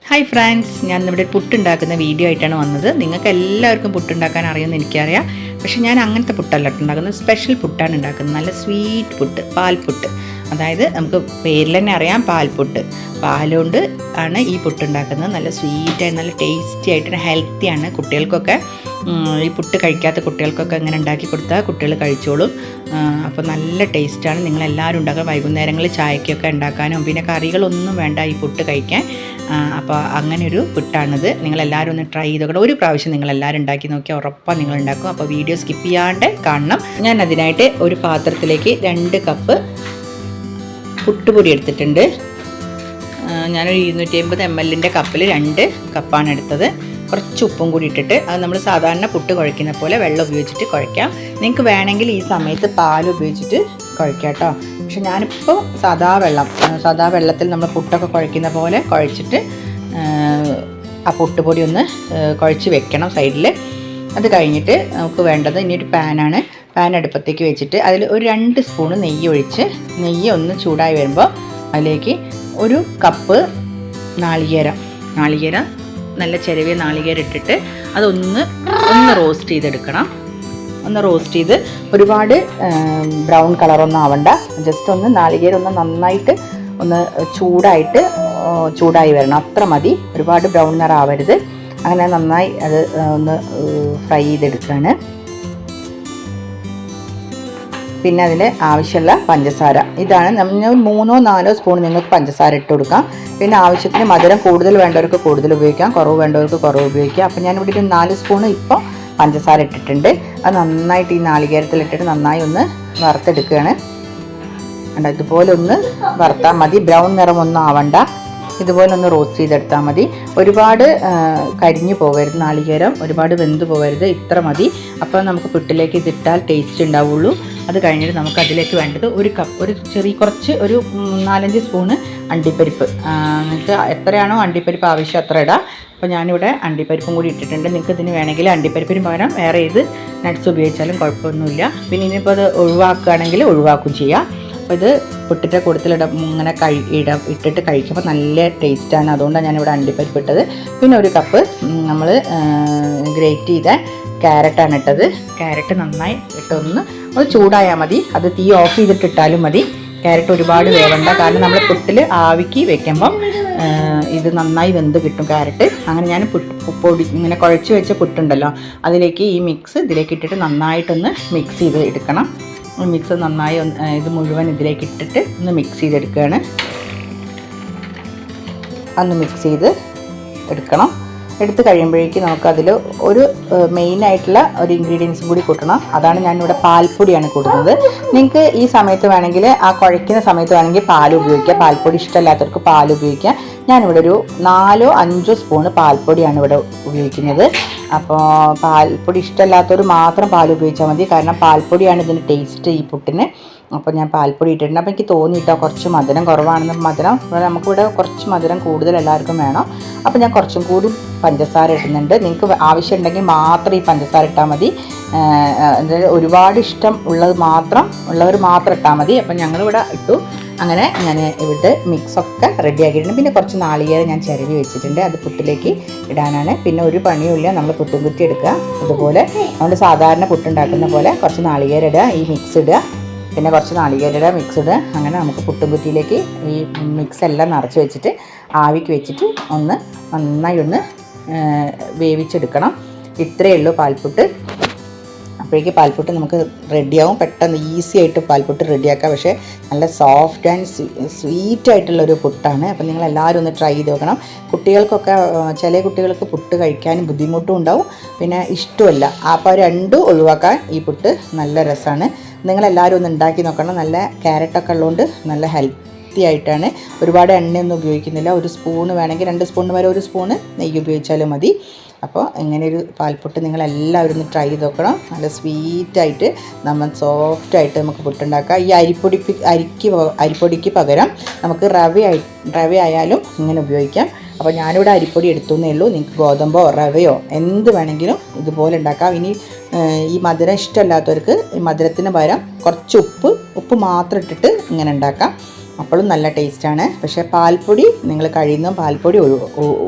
Hi friends, ഞാൻ ഇവിടെ പുട്ടുണ്ടാക്കുന്ന video ആയിട്ടാണ് വന്നത്. നിങ്ങൾക്ക് എല്ലാവർക്കും പുട്ടുണ്ടാക്കാൻ അറിയുമെന്ന് എനിക്കറിയാം. പക്ഷേ ഞാൻ അങ്ങനത്തെ പുട്ടല്ല ഉണ്ടാക്കുന്നത്, സ്പെഷ്യൽ പുട്ടാണ് ഉണ്ടാക്കുന്നത്. നല്ല സ്വീറ്റ് പുട്ട്, പാൽപുട്ട്. അതായത് നമുക്ക് പേരിൽ തന്നെ അറിയാം, പാൽപുട്ട്. പാലുകൊണ്ട് ആണ് ഈ പുട്ടുണ്ടാക്കുന്നത്. നല്ല സ്വീറ്റായി, നല്ല ടേസ്റ്റി ആയിട്ട്, ഹെൽത്തിയാണ്. കുട്ടികൾക്കൊക്കെ ഈ പുട്ട് കഴിക്കാത്ത കുട്ടികൾക്കൊക്കെ ഇങ്ങനെ ഉണ്ടാക്കി കൊടുത്താൽ കുട്ടികൾ കഴിച്ചോളും. അപ്പോൾ നല്ല ടേസ്റ്റാണ്. നിങ്ങളെല്ലാവരും ഉണ്ടാക്കുക. വൈകുന്നേരങ്ങളിൽ ചായക്കൊക്കെ ഉണ്ടാക്കാനും പിന്നെ കറികളൊന്നും വേണ്ട ഈ പുട്ട് കഴിക്കാൻ. അപ്പോൾ അങ്ങനെയൊരു പുട്ടാണിത്. നിങ്ങളെല്ലാവരും ഒന്ന് ട്രൈ ചെയ്തോക്കണം. ഒരു പ്രാവശ്യം നിങ്ങളെല്ലാവരും ഉണ്ടാക്കി നോക്കിയാൽ ഉറപ്പാണ് നിങ്ങളുണ്ടാക്കും. അപ്പോൾ വീഡിയോ സ്കിപ്പ് ചെയ്യാണ്ട് കാണണം. ഞാൻ അതിനായിട്ട് ഒരു പാത്രത്തിലേക്ക് 2 കപ്പ് പുട്ടുപൊടി എടുത്തിട്ടുണ്ട്. ഞാനൊരു 250 ml കപ്പിൽ 2 കപ്പാണ് എടുത്തത്. കുറച്ച് ഉപ്പും കൂടി ഇട്ടിട്ട് അത് നമ്മൾ സാധാരണ പുട്ട് കുഴയ്ക്കുന്ന പോലെ വെള്ളം ഉപയോഗിച്ചിട്ട് കുഴയ്ക്കാം. നിങ്ങൾക്ക് വേണമെങ്കിൽ ഈ സമയത്ത് പാൽ ഉപയോഗിച്ചിട്ട് കുഴയ്ക്കാം കേട്ടോ. പക്ഷെ ഞാനിപ്പോൾ സാധാ വെള്ളത്തിൽ നമ്മൾ പുട്ടൊക്കെ കുഴയ്ക്കുന്ന പോലെ കുഴച്ചിട്ട് ആ പുട്ടുപൊടി ഒന്ന് കുഴച്ച് വെക്കണം സൈഡിൽ. അത് കഴിഞ്ഞിട്ട് നമുക്ക് വേണ്ടത് ഇനിയൊരു പാനാണ്. പാൻ അടുപ്പത്തേക്ക് വെച്ചിട്ട് അതിൽ ഒരു 2 സ്പൂണ് നെയ്യ് ഒഴിച്ച്, നെയ്യ് ഒന്ന് ചൂടായി വരുമ്പോൾ അതിലേക്ക് 1 കപ്പ് നാളികേരം നല്ല ചെറിയ നാളികേരം ഇട്ടിട്ട് അതൊന്ന് റോസ്റ്റ് ചെയ്തെടുക്കണം. ഒന്ന് റോസ്റ്റ് ചെയ്ത് ഒരുപാട് ബ്രൗൺ കളറൊന്നും ആവണ്ട. ജസ്റ്റ് ഒന്ന് നാളികേരം ഒന്ന് നന്നായിട്ട് ഒന്ന് ചൂടായി വരണം, അത്ര മതി. ഒരുപാട് ബ്രൗൺ നിറാവരുത്. അങ്ങനെ നന്നായി അത് ഒന്ന് ഫ്രൈ ചെയ്തെടുക്കുകയാണ്. പിന്നെ അതിന് ആവശ്യമുള്ള പഞ്ചസാര ഇതാണ്. നമ്മൾ 3-4 സ്പൂൺ നിങ്ങൾക്ക് പഞ്ചസാര ഇട്ട് കൊടുക്കാം. പിന്നെ ആവശ്യത്തിന് മധുരം കൂടുതൽ വേണ്ടവർക്ക് കൂടുതൽ ഉപയോഗിക്കാം, കുറവ് വേണ്ടവർക്ക് കുറവ് ഉപയോഗിക്കാം. അപ്പോൾ ഞാനിവിടെ ഒരു 4 സ്പൂൺ ഇപ്പോൾ പഞ്ചസാര ഇട്ടിട്ടുണ്ട്. അത് നന്നായിട്ട് ഈ നാളികേരത്തിലിട്ടിട്ട് നന്നായി ഒന്ന് വറുത്തെടുക്കുകയാണ്. ഇതുപോലെ ഒന്ന് വറുത്താൽ മതി. ബ്രൗൺ നിറമൊന്നും ആവണ്ട. ഇതുപോലെ ഒന്ന് റോസ്റ്റ് ചെയ്തെടുത്താൽ മതി. ഒരുപാട് കരിഞ്ഞു പോകരുത്, നാളികേരം ഒരുപാട് വെന്ത് പോകരുത്, ഇത്ര മതി. അപ്പോൾ നമുക്ക് പുട്ടിലേക്ക് ഇതിട്ടാൽ ടേസ്റ്റ് ഉണ്ടാവുള്ളൂ. അത് കഴിഞ്ഞിട്ട് നമുക്ക് അതിലേക്ക് വേണ്ടത് ഒരു 4-5 സ്പൂണ് അണ്ടിപ്പരിപ്പ്. നിങ്ങൾക്ക് എത്രയാണോ അണ്ടിപ്പരിപ്പ് ആവശ്യം അത്ര ഇടാം. അപ്പോൾ ഞാനിവിടെ അണ്ടിപ്പരിപ്പും കൂടി ഇട്ടിട്ടുണ്ട്. നിങ്ങൾക്ക് ഇതിന് വേണമെങ്കിൽ അണ്ടിപ്പരിപ്പിന് പകരം വേറെ ഏത് നട്ട്സ് ഉപയോഗിച്ചാലും കുഴപ്പമൊന്നുമില്ല. പിന്നെ ഇനിയിപ്പോൾ അത് ഒഴിവാക്കുകയാണെങ്കിൽ ഒഴിവാക്കും ചെയ്യാം. അപ്പോൾ ഇത് പുട്ടിൻ്റെ കൂട്ടത്തിലിട ഇങ്ങനെ ഇട്ടിട്ട് കഴിക്കുമ്പോൾ നല്ല ടേസ്റ്റാണ്. അതുകൊണ്ടാണ് ഞാനിവിടെ അണ്ടിപ്പരിപ്പ് ഇട്ടത്. പിന്നെ 1 കപ്പ് നമ്മൾ ഗ്രേറ്റ് ചെയ്ത ക്യാരറ്റാണ് ഇട്ടത്. ക്യാരറ്റ് നന്നായി ഇട്ടൊന്ന് ചൂടായാൽ മതി. അത് തീ ഓഫ് ചെയ്തിട്ടിട്ടാലും മതി. ക്യാരറ്റ് ഒരുപാട് വേവണ്ട, കാരണം നമ്മൾ പുട്ടിൽ ആവിക്ക് വെക്കുമ്പം ഇത് നന്നായി വെന്ത് കിട്ടും ക്യാരറ്റ്. അങ്ങനെ ഞാൻ പൊടി ഇങ്ങനെ കുഴച്ച് വെച്ച പുട്ടുണ്ടല്ലോ, അതിലേക്ക് ഈ മിക്സ് ഇതിലേക്ക് ഇട്ടിട്ട് നന്നായിട്ടൊന്ന് മിക്സ് ചെയ്ത് എടുക്കണം. മിക്സ് നന്നായി ഇത് മുഴുവൻ ഇതിലേക്ക് ഇട്ടിട്ട് ഒന്ന് മിക്സ് ചെയ്തെടുക്കുകയാണ്. ഒന്ന് മിക്സ് ചെയ്ത് എടുക്കണം. എടുത്ത് കഴിയുമ്പോഴേക്ക് നമുക്കതിൽ ഒരു മെയിനായിട്ടുള്ള ഒരു ഇൻഗ്രീഡിയൻസും കൂടി കൂട്ടണം. അതാണ് ഞാനിവിടെ പാൽപ്പൊടിയാണ് കൂട്ടുന്നത്. നിങ്ങൾക്ക് ഈ സമയത്ത് വേണമെങ്കിൽ ആ കുഴയ്ക്കുന്ന സമയത്ത് വേണമെങ്കിൽ പാൽ ഉപയോഗിക്കാം. പാൽപ്പൊടി ഇഷ്ടമല്ലാത്തവർക്ക് പാൽ ഉപയോഗിക്കാം. ഞാനിവിടെ ഒരു 4-5 സ്പൂണ് പാൽപ്പൊടിയാണ് ഇവിടെ ഉപയോഗിക്കുന്നത്. അപ്പോൾ പാൽപ്പൊടി ഇഷ്ടമല്ലാത്തവർ മാത്രം പാൽ ഉപയോഗിച്ചാൽ മതി, കാരണം പാൽപ്പൊടിയാണ് ഇതിന് ടേസ്റ്റ് ഈ പുട്ടിന്. അപ്പോൾ ഞാൻ പാൽപ്പൊടി ഇട്ടിട്ടുണ്ട്. അപ്പോൾ എനിക്ക് തോന്നിയിട്ടോ കുറച്ച് മധുരം കുറവാണെന്ന്. നമുക്കിവിടെ കുറച്ച് മധുരം കൂടുതൽ എല്ലാവർക്കും വേണം. അപ്പോൾ ഞാൻ കുറച്ചും കൂടി പഞ്ചസാര ഇടുന്നുണ്ട്. നിങ്ങൾക്ക് ആവശ്യമുണ്ടെങ്കിൽ മാത്രം ഈ പഞ്ചസാര ഇട്ടാൽ മതി. ഒരുപാട് ഇഷ്ടം ഉള്ളവർ മാത്രം ഇട്ടാൽ മതി. അപ്പോൾ ഞങ്ങളിവിടെ ഇട്ടു. അങ്ങനെ ഞാൻ ഇവിടെ മിക്സൊക്കെ റെഡി ആക്കിയിട്ടുണ്ട്. പിന്നെ കുറച്ച് നാളികേരം ഞാൻ ചിരവി വെച്ചിട്ടുണ്ട്, അത് പുട്ടിലേക്ക് ഇടാനാണ്. പിന്നെ ഒരു പണിയുമില്ല, നമ്മൾ പുട്ടും കുത്തി എടുക്കുക. ഇതുപോലെ നമ്മൾ സാധാരണ പുട്ടുണ്ടാക്കുന്ന പോലെ കുറച്ച് നാളികേരം ഇടുക, ഈ മിക്സ് ഇടുക, പിന്നെ കുറച്ച് നാളികേരയുടെ മിക്സ് ഇടുക. അങ്ങനെ നമുക്ക് പുട്ടും കുത്തിയിലേക്ക് ഈ മിക്സ് എല്ലാം നിറച്ച് വെച്ചിട്ട് ആവിക്ക് വെച്ചിട്ട് നന്നായി ഒന്ന് വേവിച്ചെടുക്കണം. ഇത്രയേ ഉള്ളൂ പാൽപുട്ട്. അപ്പോഴേക്ക് പാൽപുട്ട് നമുക്ക് റെഡിയാവും. പെട്ടെന്ന് ഈസി ആയിട്ട് പാൽപുട്ട് റെഡിയാക്കാം. പക്ഷേ നല്ല സോഫ്റ്റ് ആൻഡ് സ്വീറ്റ് ആയിട്ടുള്ളൊരു പുട്ടാണ്. അപ്പോൾ നിങ്ങളെല്ലാവരും ഒന്ന് ട്രൈ ചെയ്ത് നോക്കണം. കുട്ടികൾക്കൊക്കെ, ചില കുട്ടികൾക്ക് പുട്ട് കഴിക്കാനും ബുദ്ധിമുട്ടും ഉണ്ടാവും, പിന്നെ ഇഷ്ടമല്ല. അപ്പോൾ രണ്ടും ഒഴിവാക്കാൻ ഈ പുട്ട് നല്ല രസമാണ്. നിങ്ങളെല്ലാവരും ഒന്ന് ഉണ്ടാക്കി നോക്കണം. നല്ല ക്യാരറ്റൊക്കെ ഉള്ളതുകൊണ്ട് നല്ല ഹെൽത്തി ആയിട്ടാണ്. ഒരുപാട് എണ്ണയൊന്നും ഉപയോഗിക്കുന്നില്ല. 1 സ്പൂണ് വേണമെങ്കിൽ 2 സ്പൂണിന് വരെ 1 സ്പൂണ് നെയ്യ് ഉപയോഗിച്ചാലും മതി. അപ്പോൾ ഇങ്ങനെയൊരു പാൽപുട്ട് നിങ്ങളെല്ലാവരും ഒന്ന് ട്രൈ ചെയ്ത് നോക്കണം. നല്ല സ്വീറ്റായിട്ട് നമ്മൾ സോഫ്റ്റായിട്ട് നമുക്ക് പുട്ടുണ്ടാക്കാം. ഈ അരിപ്പൊടിക്ക് പകരം നമുക്ക് റവ ആയാലും ഇങ്ങനെ ഉപയോഗിക്കാം. അപ്പോൾ ഞാനിവിടെ അരിപ്പൊടി എടുത്തുന്നേ ഉള്ളൂ. നിങ്ങൾക്ക് ഗോതമ്പോ റവയോ എന്ത് വേണമെങ്കിലും ഇതുപോലെ ഉണ്ടാക്കാം. ഇനി ഈ മധുരം ഇഷ്ടമല്ലാത്തവർക്ക് ഈ മധുരത്തിന് പകരം കുറച്ച് ഉപ്പ് മാത്രം ഇട്ടിട്ട് ഇങ്ങനെ ഉണ്ടാക്കാം. അപ്പോഴും നല്ല ടേസ്റ്റാണ്. പക്ഷേ പാൽപ്പൊടി നിങ്ങൾ കഴിയുന്നതും പാൽപ്പൊടി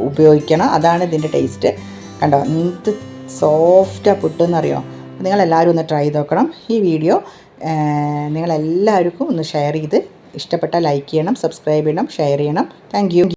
ഉപയോഗിക്കണം. അതാണ് ഇതിൻ്റെ ടേസ്റ്റ്. കണ്ടോ എന്ത് സോഫ്റ്റാണ് പുട്ടെന്നറിയോ. നിങ്ങളെല്ലാവരും ഒന്ന് ട്രൈ ചെയ്ത് നോക്കണം. ഈ വീഡിയോ നിങ്ങളെല്ലാവർക്കും ഒന്ന് ഷെയർ ചെയ്ത് ഇഷ്ടപ്പെട്ടാൽ ലൈക്ക് ചെയ്യണം, സബ്സ്ക്രൈബ് ചെയ്യണം, ഷെയർ ചെയ്യണം. Thank you.